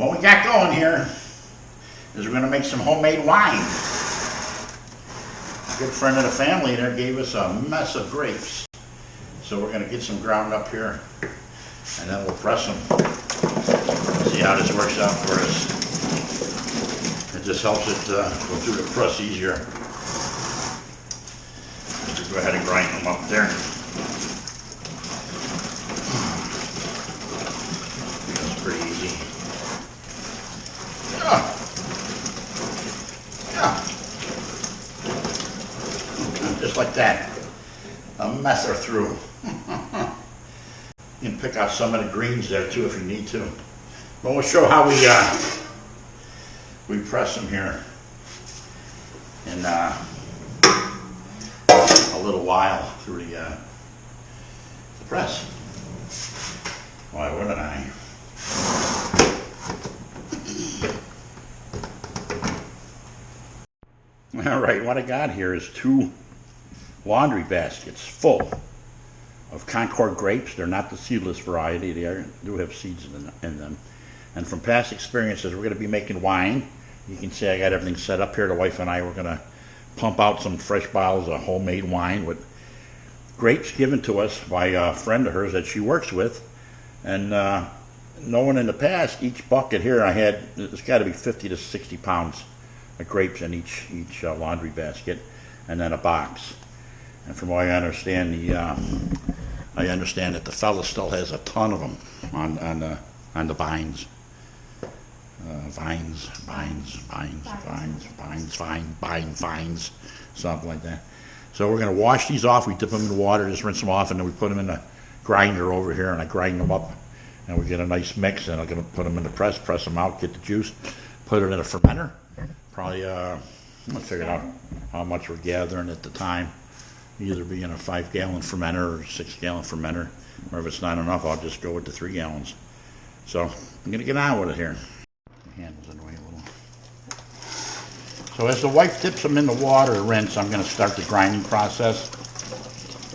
What we got going here is we're going to make some homemade wine. A good friend of the family there gave us a mess of grapes. So we're going to get some ground up here and then we'll press them. See how this works out for us. It just helps it go through the press easier. Just go ahead and grind them up there. That's pretty easy. Yeah. Just like that. A messer through. You can pick out some of the greens there too if you need to. But we'll show how we press them here in a little while through the press. Why wouldn't I? All right, what I got here is 2 laundry baskets full of Concord grapes. They're not the seedless variety. They do have seeds in them. And from past experiences, we're going to be making wine. You can see I got everything set up here. The wife and I were going to pump out some fresh bottles of homemade wine with grapes given to us by a friend of hers that she works with. And knowing in the past, each bucket here I had, it's got to be 50 to 60 pounds of grapes in each laundry basket, and then a box. And from what I understand, I understand that the fella still has a ton of them on the vines. Vines, something like that. So we're going to wash these off. We dip them in water, just rinse them off, and then we put them in a grinder over here, and I grind them up, and we get a nice mix. And I'm going to put them in the press them out, get the juice, put it in a fermenter. Probably, I'm going to figure out how much we're gathering at the time. Either be in a 5-gallon fermenter or 6-gallon fermenter, or if it's not enough, I'll just go with the 3 gallons. So I'm going to get on with it here. The handle's in the way a little. So as the wife dips them in the water to rinse, I'm going to start the grinding process.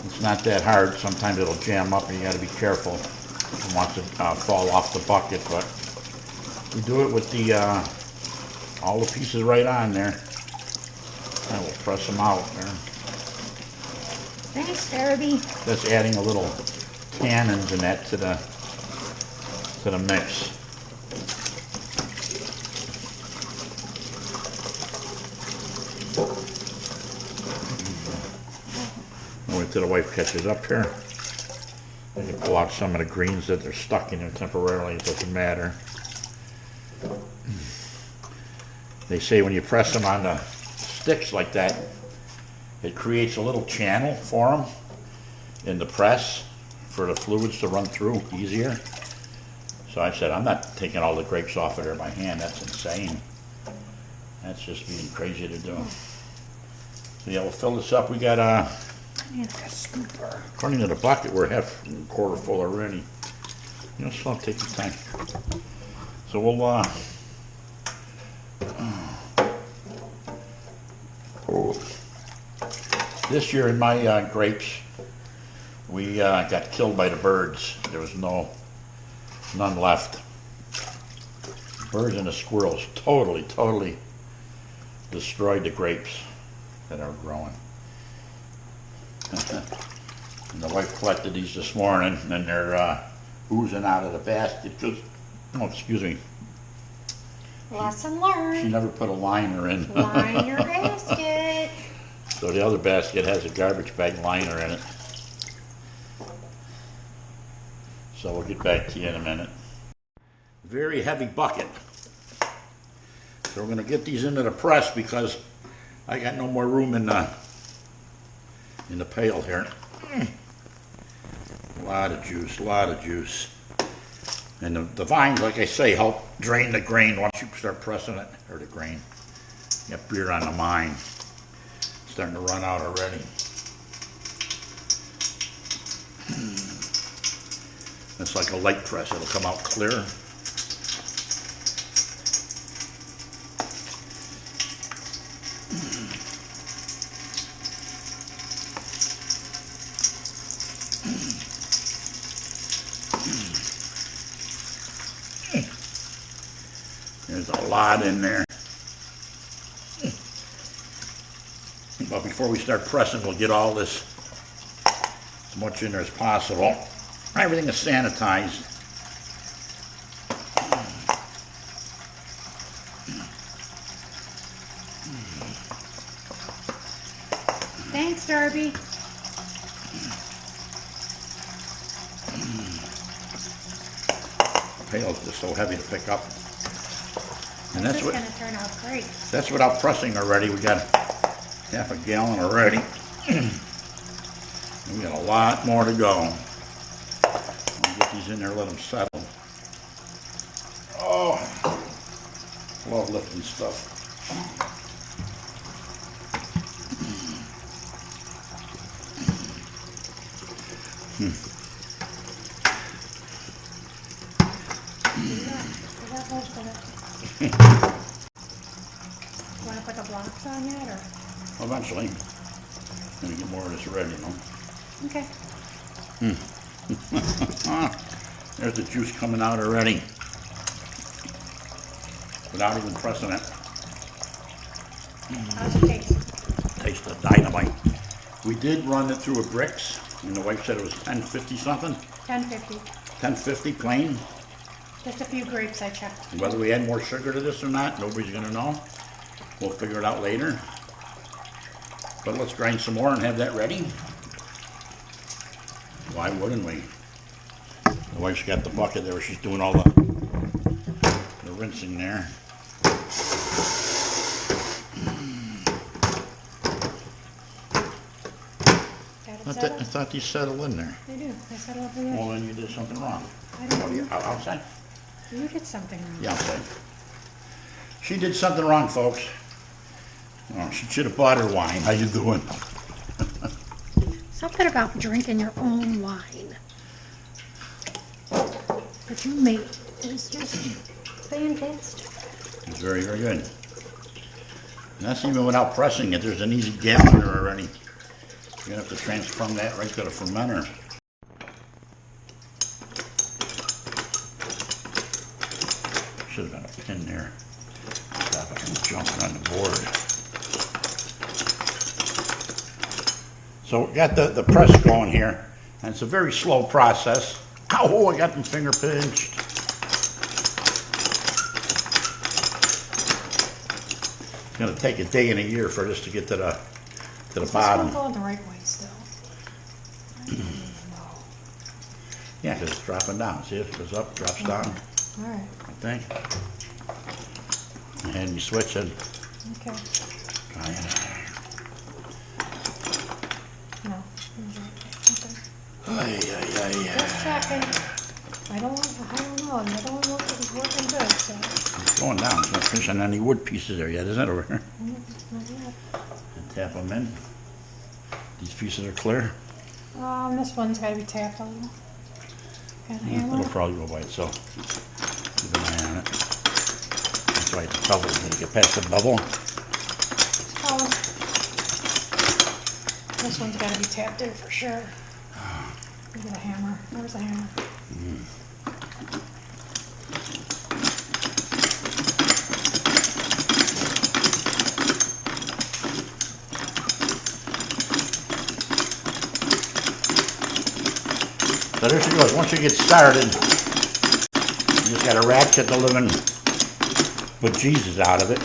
It's not that hard. Sometimes it'll jam up, and you got to be careful. You want to fall off the bucket, but we do it with the all the pieces right on there. And we'll press them out there. Thanks, Derby. That's adding a little tannins in that to the mix. I'll wait till the wife catches up here. I can pull out some of the greens that they're stuck in there temporarily. It doesn't matter. They say when you press them on the sticks like that, it creates a little channel for them in the press for the fluids to run through easier. So I said, I'm not taking all the grapes off of there by hand. That's insane. That's just being crazy to do. So yeah, we'll fill this up. We got I need a scooper. according to the bucket, we're quarter full already. You know, slow, take your time. So we'll this year in my grapes, we got killed by the birds. There was none left. Birds and the squirrels totally destroyed the grapes that are growing. And the wife collected these this morning, and they're oozing out of the basket. Oh, excuse me. Lesson learned. She never put a liner in. Line your basket. So the other basket has a garbage bag liner in it. So we'll get back to you in a minute. Very heavy bucket. So we're going to get these into the press because I got no more room in the pail here. A lot of juice. And the vines, like I say, help drain the grain once you start pressing it, or the grain. You got beer on the mind. Starting to run out already. It's like a light press. It'll come out clear. There's a lot in there. But before we start pressing, we'll get all this, as much in there as possible. Everything is sanitized. Thanks, Darby. The pail's just so heavy to pick up. And This that's is what, gonna turn out great. that's without pressing already. We got half a gallon already. We got a lot more to go. I'll get these in there, let them settle. Oh, love lifting stuff. Is that most of it? Want to put the blocks on yet, or? Eventually. Gonna get more of this ready, you know. Okay. There's the juice coming out already. Without even pressing it. How's it taste? Tastes of dynamite. We did run it through a bricks, and the wife said it was 1050 something. 1050. 1050 plain. Just a few grapes I checked. Whether we add more sugar to this or not, nobody's gonna know. We'll figure it out later. But let's grind some more and have that ready. Why wouldn't we? The wife's got the bucket there where she's doing all the rinsing there. Got it I settled? thought these settled in there. They do. They settle up in Well, there. then you did something wrong. I don't Oh, know. you outside? You did something wrong. Yeah, outside. She did something wrong, folks. Oh, she should have bought her wine. How you doing? Something about drinking your own wine that you made is just fantastic. It's very, very good. And that's even without pressing it. There's an easy gallon there already. You're gonna have to transform that right to the fermenter. Should have been a pin there. Stop it from jumping on the board. So we got the press going here, and it's a very slow process. Oh, I got my finger pinched. It's gonna take a day and a year for this to get to the Is bottom. this one going the right way still? I don't even know. Yeah, because it's dropping down. See, it goes up, drops down, All right. I think. And you switch it. Okay. Try it. No. Okay. Ay, ay, ay, Just checking. I don't know. The other one looks like it's working good, so. It's going down. It's not finishing any wood pieces there yet, is it, over here? Not yet. And tap them in. These pieces are clear. This one's got to be tapped a little. Got a hammer. It'll probably go by itself. Keep an eye on it. That's why it's bubble. When you get past the bubble, Oh. This one's got to be tapped in for sure. Look at the hammer. Where's the hammer? so there she goes. Once you get started, you just got to ratchet the living bejesus out of it.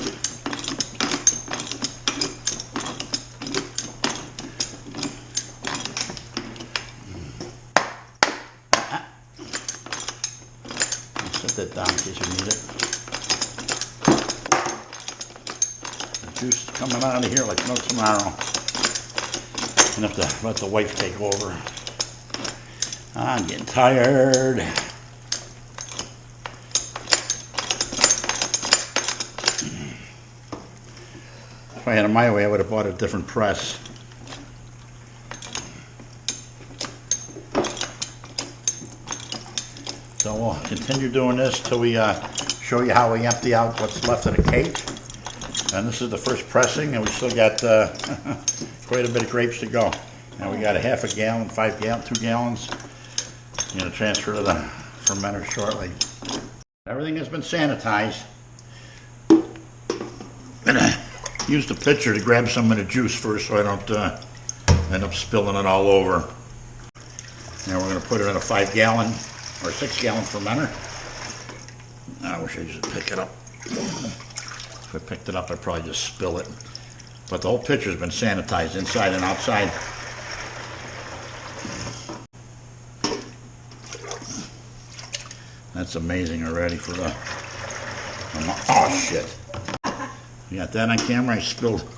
Set that down in case you need it. The juice is coming out of here like no tomorrow. And have to let the wife take over. I'm getting tired. If I had it my way, I would have bought a different press. So we'll continue doing this till we show you how we empty out what's left of the cake. And this is the first pressing, and we still got quite a bit of grapes to go. And we got a half a gallon, 5 gallon, 2 gallons. I'm going to transfer to the fermenter shortly. Everything has been sanitized. gonna use the pitcher to grab some of the juice first so I don't end up spilling it all over. Now we're gonna put it in a 5-gallon or 6-gallon fermenter. I wish I just pick it up. If I picked it up, I'd probably just spill it. But the whole pitcher's been sanitized inside and outside. That's amazing already for the... Oh, shit. You got that on camera? I spilled...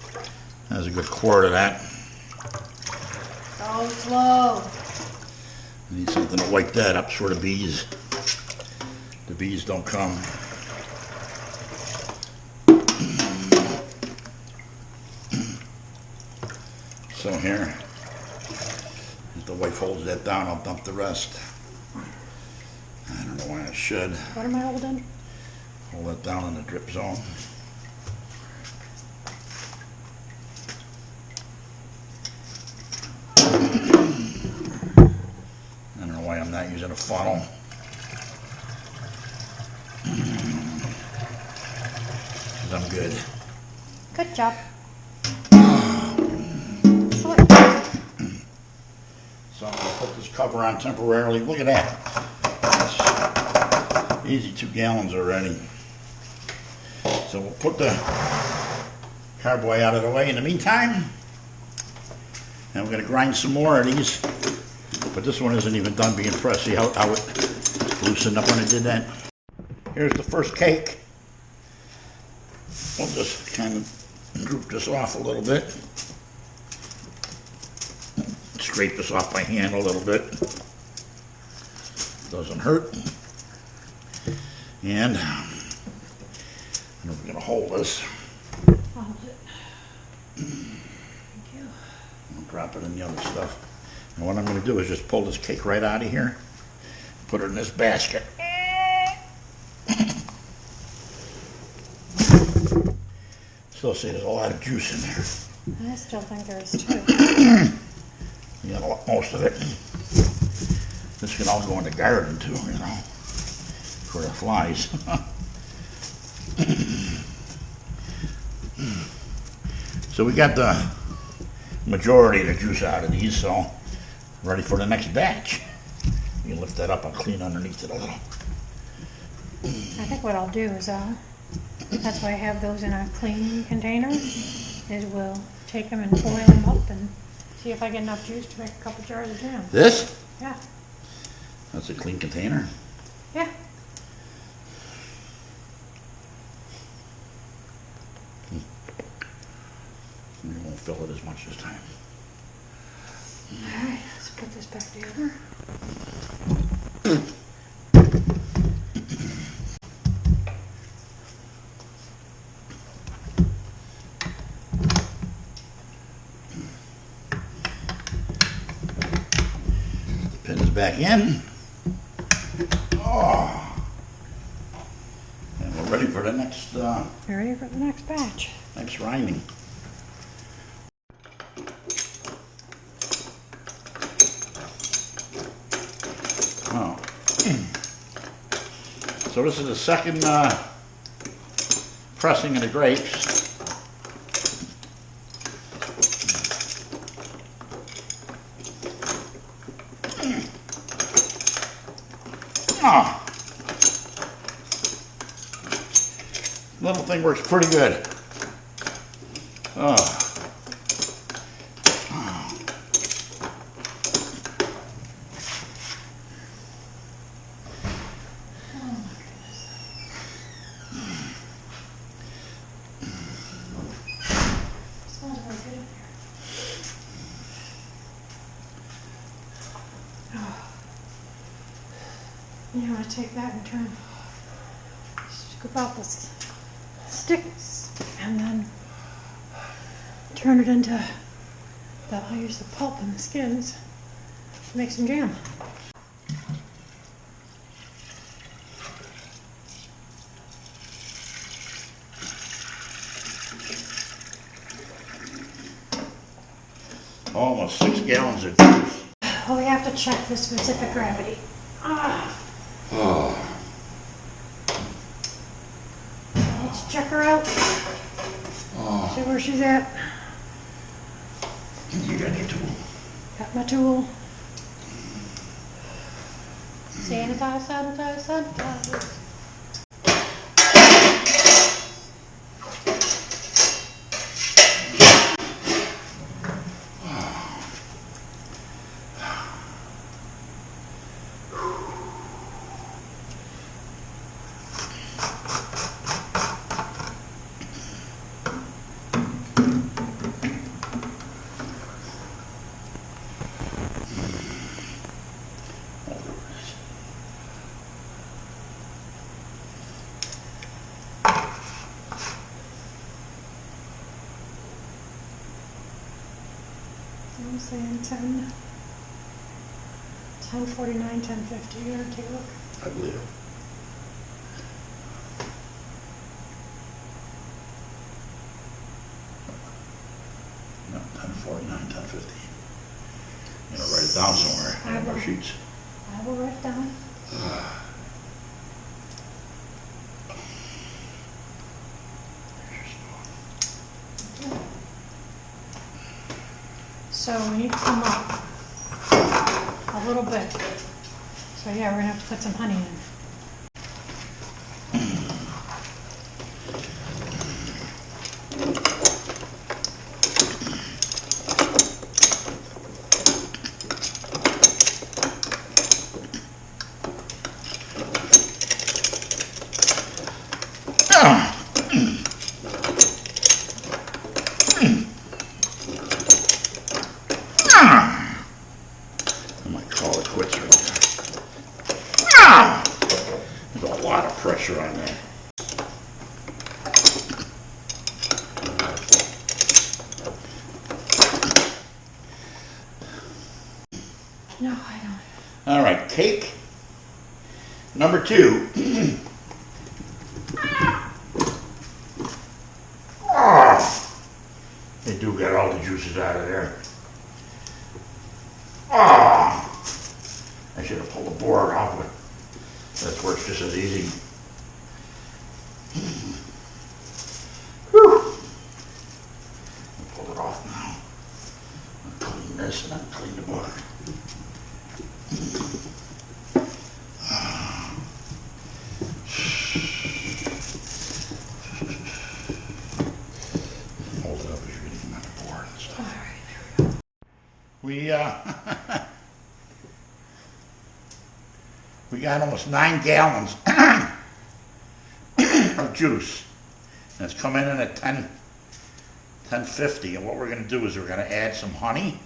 That's a good quart of that. Go slow. I need something to wipe that up so the bees don't come. So here, if the wife holds that down, I'll dump the rest. I don't know why I should. What am I holding? Hold that down in the drip zone. I don't know why I'm not using a funnel. Because I'm good. Good job. So I'm going to put this cover on temporarily. Look at that. That's easy 2 gallons already. So we'll put the carboy out of the way in the meantime. And we're going to grind some more of these. But this one isn't even done being pressed. See how it loosened up when I did that? Here's the first cake. We'll just kind of droop this off a little bit. Scrape this off by hand a little bit. Doesn't hurt. And we're going to hold this. Hold it. Thank you. I'll drop it in the other stuff. And what I'm going to do is just pull this cake right out of here. Put it in this basket. Still see there's a lot of juice in there. I still think there is too. You got most of it. This can all go in the garden too, you know, for the flies. So we got the majority of the juice out of these, so ready for the next batch. You can lift that up and clean underneath it a little. I think what I'll do is that's why I have those in a clean container, is we'll take them and boil them up and see if I get enough juice to make a couple jars of jam. This? Yeah. That's a clean container. Yeah. You won't fill it as much this time. Alright, let's put this back together. Pin is back in. Oh. And we're ready for the next You're ready for the next batch. next grinding. Oh. So this is the second pressing of the grapes. Oh. Little thing works pretty good. Oh. You want to take that and scoop out the sticks and then turn it into I'll use the pulp and the skins to make some jam. Almost 6 gallons of juice. Well, we have to check the specific gravity. Oh. Let's check her out. See where she's at? You got your tool. Got my tool. Sanitize, sanitize, sanitize. I'm saying 10:49, 10:50. You gonna take a look? I believe it. No, 10:49, 10:50. You know, write it down somewhere. I have our sheets. I will write it down. So we need to come up a little bit. So yeah, we're gonna have to put some honey in. I might call it quits right there. There's a lot of pressure on that. No, I don't. All right, cake number 2. They do get all the juices out of there. I should have pulled the board off, but that works just as easy. Whew. I'll pull it off now. I'll clean this and then clean the board. Hold it up as you're getting on the board and stuff. All right, there we go. We got almost 9 gallons of juice. And it's coming in at 10:50. And what we're going to do is we're going to add some honey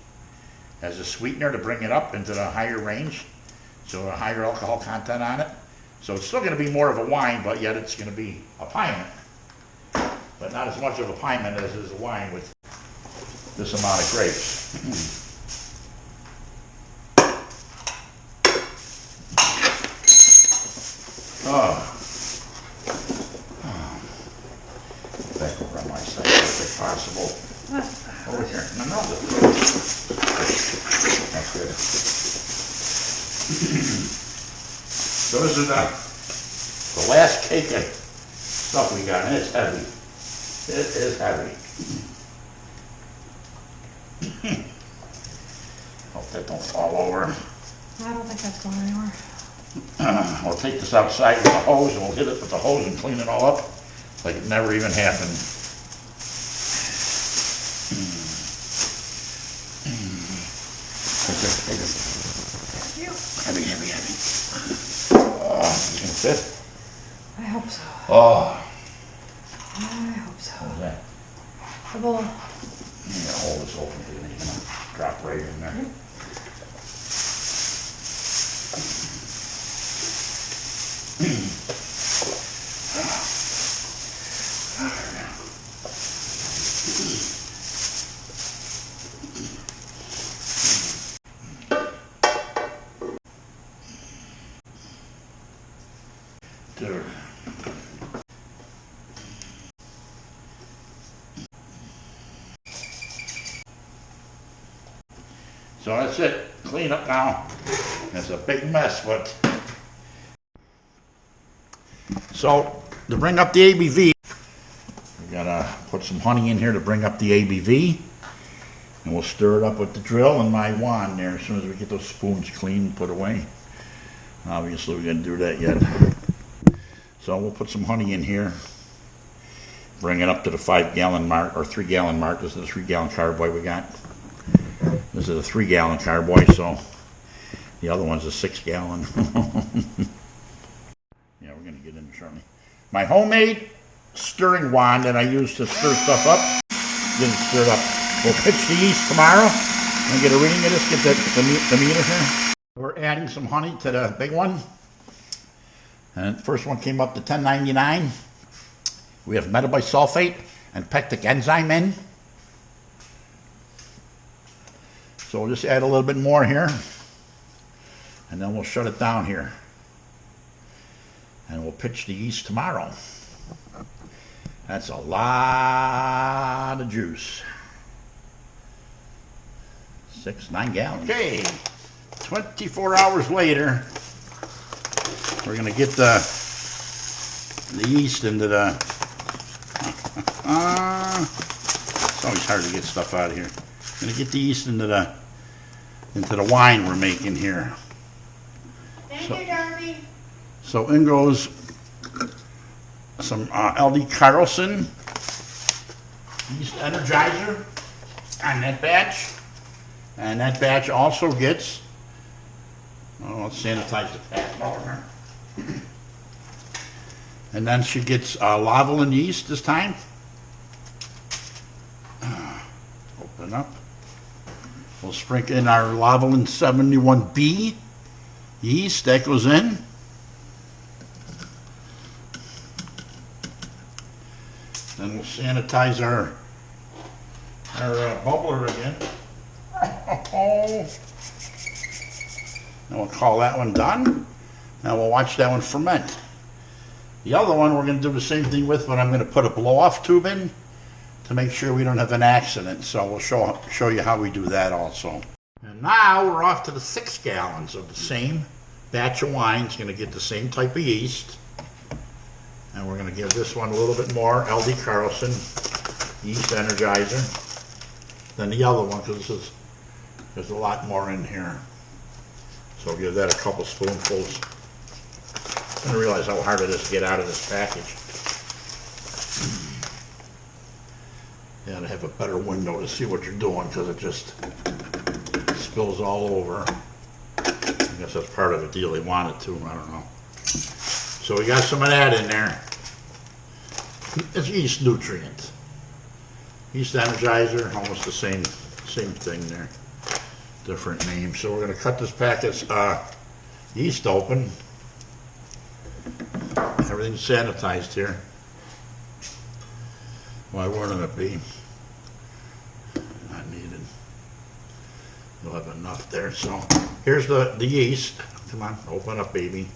as a sweetener to bring it up into the higher range. So a higher alcohol content on it. So it's still going to be more of a wine, but yet it's going to be a piment. But not as much of a piment as is a wine with this amount of grapes. Back over on my side if possible. Over here. No, that's good. So this is the last cake of stuff we got, and it's heavy. It is heavy. Hope that don't fall over. I don't think that's going anywhere. We'll take this outside with the hose and we'll hit it with the hose and clean it all up like it never even happened. Heavy, heavy, heavy. You can fit? I hope so. Oh. I hope so. What was that? The bowl. You gotta hold this open because it's gonna drop right in there. There. So that's it. Clean up now. It's a big mess, but so to bring up the ABV, we got a put some honey in here to bring up the ABV. And we'll stir it up with the drill and my wand there as soon as we get those spoons clean and put away. Obviously, we're going to do that yet. So we'll put some honey in here. Bring it up to the 5-gallon mark, or 3-gallon mark. This is a 3-gallon carboy we got. This is a 3-gallon carboy, so the other one's a 6-gallon. Yeah, we're going to get in shortly. My homemade stirring wand that I use to stir stuff up. Get it stirred up. We'll pitch the yeast tomorrow and get a reading of this, get the meter here. We're adding some honey to the big one. And the first one came up to 10.99. We have metabisulfate and pectic enzyme in. So we'll just add a little bit more here. And then we'll shut it down here. And we'll pitch the yeast tomorrow. That's a lot of juice. 9 gallons. Okay, 24 hours later, we're going to get the yeast into the... it's always hard to get stuff out of here. Going to get the yeast into the wine we're making here. Thank you, Darby. So in goes some LD Carlson yeast energizer on that batch. And that batch also gets, let's sanitize the tap over. And then she gets Lavalin yeast this time. Open up. We'll sprinkle in our Lavalin 71B yeast. That goes in. Then we'll sanitize our bubbler again. And we'll call that one done. Now we'll watch that one ferment. The other one we're going to do the same thing with, but I'm going to put a blow-off tube in to make sure we don't have an accident. So we'll show you how we do that also. And now we're off to the 6 gallons of the same batch of wine. It's going to get the same type of yeast. And we're going to give this one a little bit more LD Carlson yeast energizer than the other one, because there's a lot more in here. So give that a couple spoonfuls. I didn't realize how hard it is to get out of this package. You gotta have a better window to see what you're doing, because it just spills all over. I guess that's part of the deal. They want it to, I don't know. So we got some of that in there. It's yeast nutrient. Yeast energizer, almost the same thing there. Different name. So we're going to cut this packet's yeast open. Everything's sanitized here. Why wouldn't it be? Not needed. You'll have enough there. So here's the yeast. Come on, open up, baby.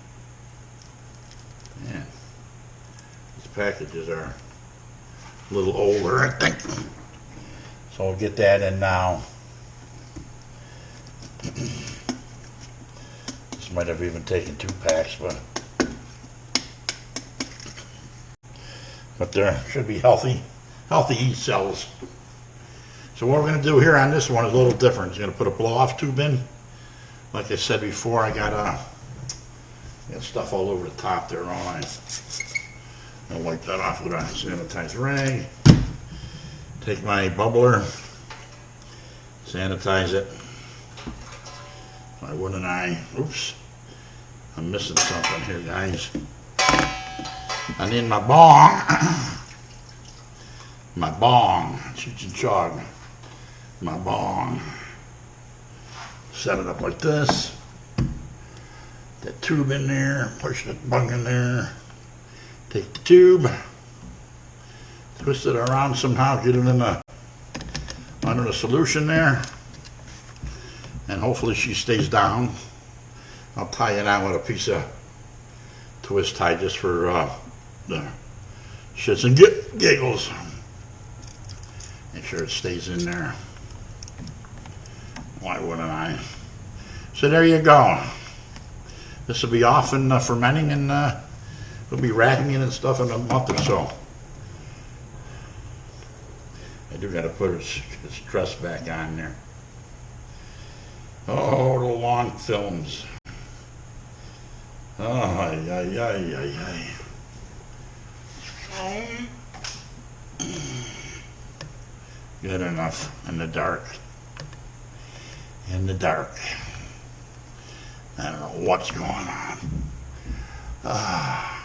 Yeah. These packages are a little older, I think. So we'll get that in now. This might have even taken 2 packs, but there should be healthy yeast cells. So what we're going to do here on this one is a little different. It's going to put a blow-off tube in. Like I said before, I got stuff all over the top there. I'll wipe that off with a sanitized rag. Take my bubbler, sanitize it. Why wouldn't I? Oops. I'm missing something here, guys. I need my bong. My bong. Cheech and Chog. My bong. Set it up like this. That tube in there. Push that bung in there. Take the tube. Twist it around somehow. Get it in under the solution there. And hopefully she stays down. I'll tie it on with a piece of twist tie just for the shits and giggles. Make sure it stays in there. Why wouldn't I? So there you go. This will be off and fermenting, and we'll be racking it and stuff in a month or so. I do gotta put his dress back on there. Oh, the long films. Oh, ay, ay, ay, ay, ay. Good enough in the dark. In the dark. I don't know what's going on. Ah.